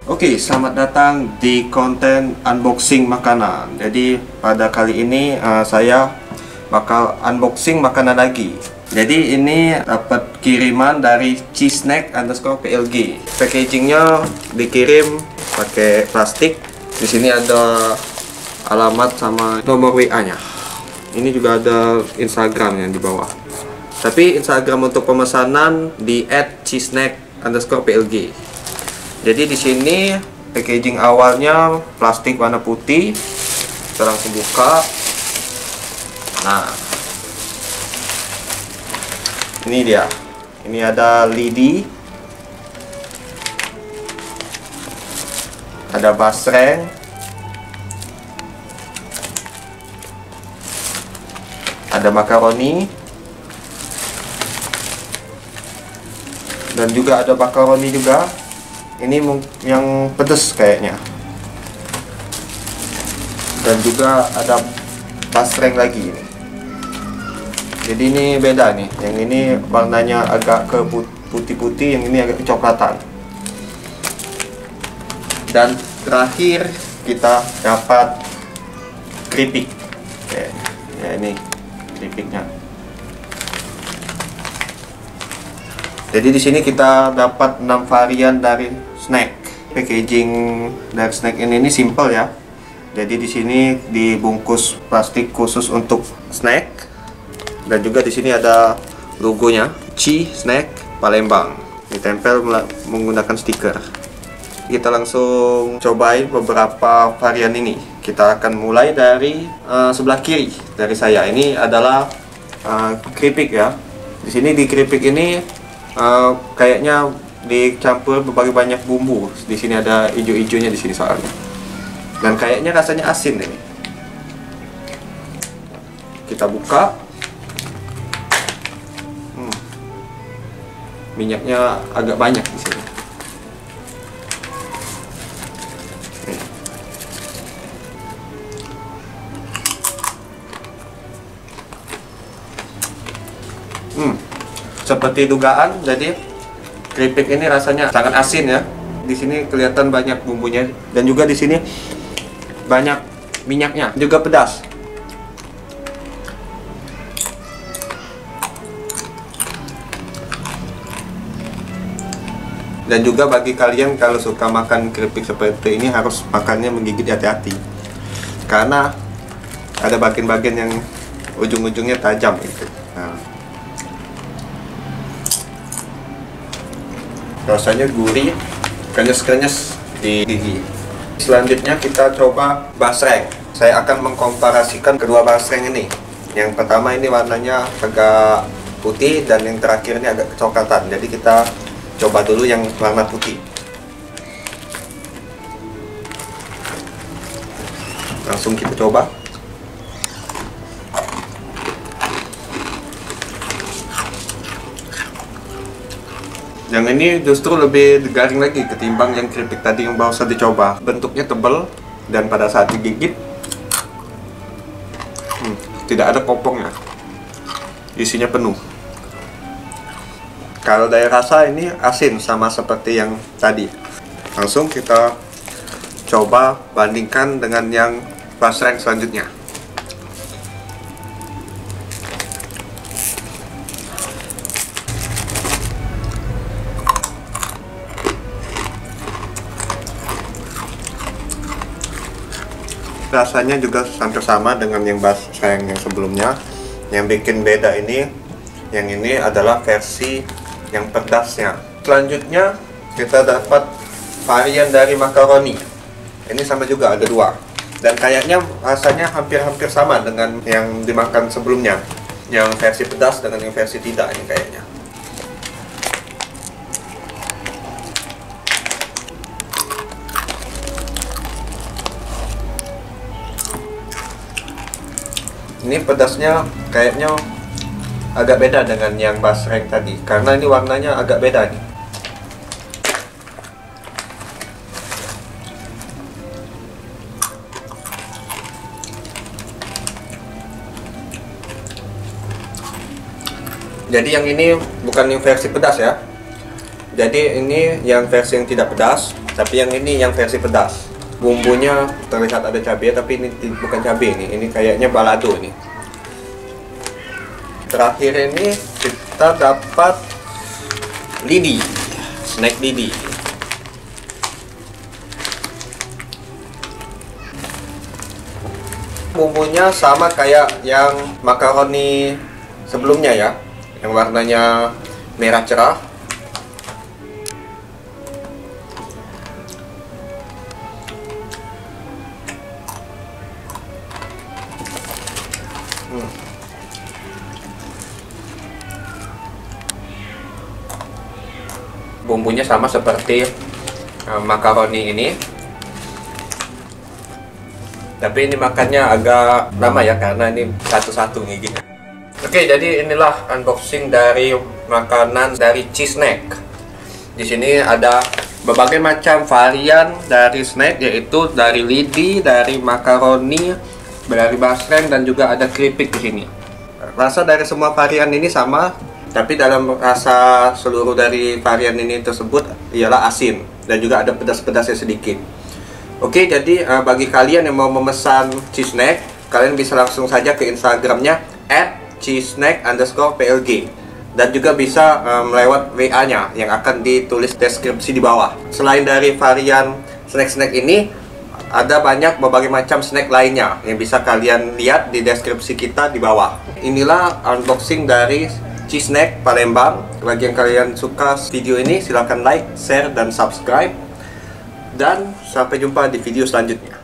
Oke, selamat datang di konten unboxing makanan. Jadi pada kali ini saya bakal unboxing makanan lagi. Jadi ini dapat kiriman dari cheesesnack_plg. Packagingnya dikirim pakai plastik. Di sini ada alamat sama nomor WA-nya. Ini juga ada Instagram yang di bawah. Tapi Instagram untuk pemesanan di @cheesesnack_plg. Jadi di sini packaging awalnya plastik warna putih. Kita langsung buka. Nah, ini dia. Ini ada lidi, ada basreng, ada makaroni, dan juga ada makaroni juga. Ini yang pedas kayaknya. Dan juga ada basreng lagi ini. Jadi ini beda nih. Yang ini warnanya agak ke putih-putih, yang ini agak kecoklatan. Dan terakhir kita dapat keripik. Oke. Ya, ini keripiknya. Jadi di sini kita dapat 6 varian dari snack. Packaging dari snack ini simple ya. Jadi di sini dibungkus plastik khusus untuk snack. Dan juga di sini ada logonya, Cheesesnack Palembang. Ditempel menggunakan stiker. Kita langsung cobain beberapa varian ini. Kita akan mulai dari sebelah kiri dari saya. Ini adalah keripik ya. Di sini di keripik ini kayaknya dicampur berbagai banyak bumbu. Di sini ada hijau-hijaunya di sini soalnya. Dan kayaknya rasanya asin ini. Kita buka. Minyaknya agak banyak di sini. Seperti dugaan, jadi keripik ini rasanya sangat asin ya. Di sini kelihatan banyak bumbunya dan juga di sini banyak minyaknya, juga pedas. Dan juga bagi kalian kalau suka makan keripik seperti ini harus makannya menggigit hati-hati. Karena ada bagian-bagian yang ujung-ujungnya tajam gitu. Nah, rasanya gurih, krenyes-krenyes di gigi. Selanjutnya kita coba basreng. Saya akan mengkomparasikan kedua basreng ini. Yang pertama ini warnanya agak putih dan yang terakhir ini agak kecoklatan. Jadi kita coba dulu yang warna putih. Langsung kita coba. Yang ini justru lebih garing lagi ketimbang yang keripik tadi yang baru saja dicoba. Bentuknya tebal dan pada saat digigit tidak ada kopongnya. Isinya penuh. Kalau dari rasa ini asin sama seperti yang tadi. Langsung kita coba bandingkan dengan yang basreng selanjutnya. Rasanya juga hampir sama dengan yang basreng yang sebelumnya. Yang bikin beda ini, yang ini adalah versi yang pedasnya. Selanjutnya kita dapat varian dari makaroni. Ini sama juga, ada 2. Dan kayaknya rasanya hampir-hampir sama dengan yang dimakan sebelumnya. Yang versi pedas dengan yang versi tidak ini kayaknya. Ini pedasnya kayaknya agak beda dengan yang basreng tadi, karena ini warnanya agak beda nih. Jadi yang ini bukan yang versi pedas ya. Jadi ini yang versi yang tidak pedas. Tapi yang ini yang versi pedas. Bumbunya terlihat ada cabai, tapi ini bukan cabai ini kayaknya balado nih. Terakhir ini kita dapat lidi, snack lidi. Bumbunya sama kayak yang makaroni sebelumnya ya, yang warnanya merah cerah. Bumbunya sama seperti makaroni ini, tapi ini makannya agak lama ya karena ini satu-satu nih gini. Oke, jadi inilah unboxing dari makanan dari cheese snack. Di sini ada berbagai macam varian dari snack, yaitu dari lidi, dari makaroni, dari basreng, dan juga ada keripik di sini. Rasa dari semua varian ini sama, tapi dalam rasa seluruh dari varian ini tersebut ialah asin dan juga ada pedas-pedasnya sedikit. Oke, jadi bagi kalian yang mau memesan cheese snack, kalian bisa langsung saja ke Instagramnya @cheesesnack_plg, dan juga bisa melewat WA-nya yang akan ditulis deskripsi di bawah. Selain dari varian snack-snack ini, ada banyak berbagai macam snack lainnya yang bisa kalian lihat di deskripsi kita di bawah. Inilah unboxing dari cheese snack Palembang. Bagi yang kalian suka video ini, silahkan like, share, dan subscribe. Dan sampai jumpa di video selanjutnya.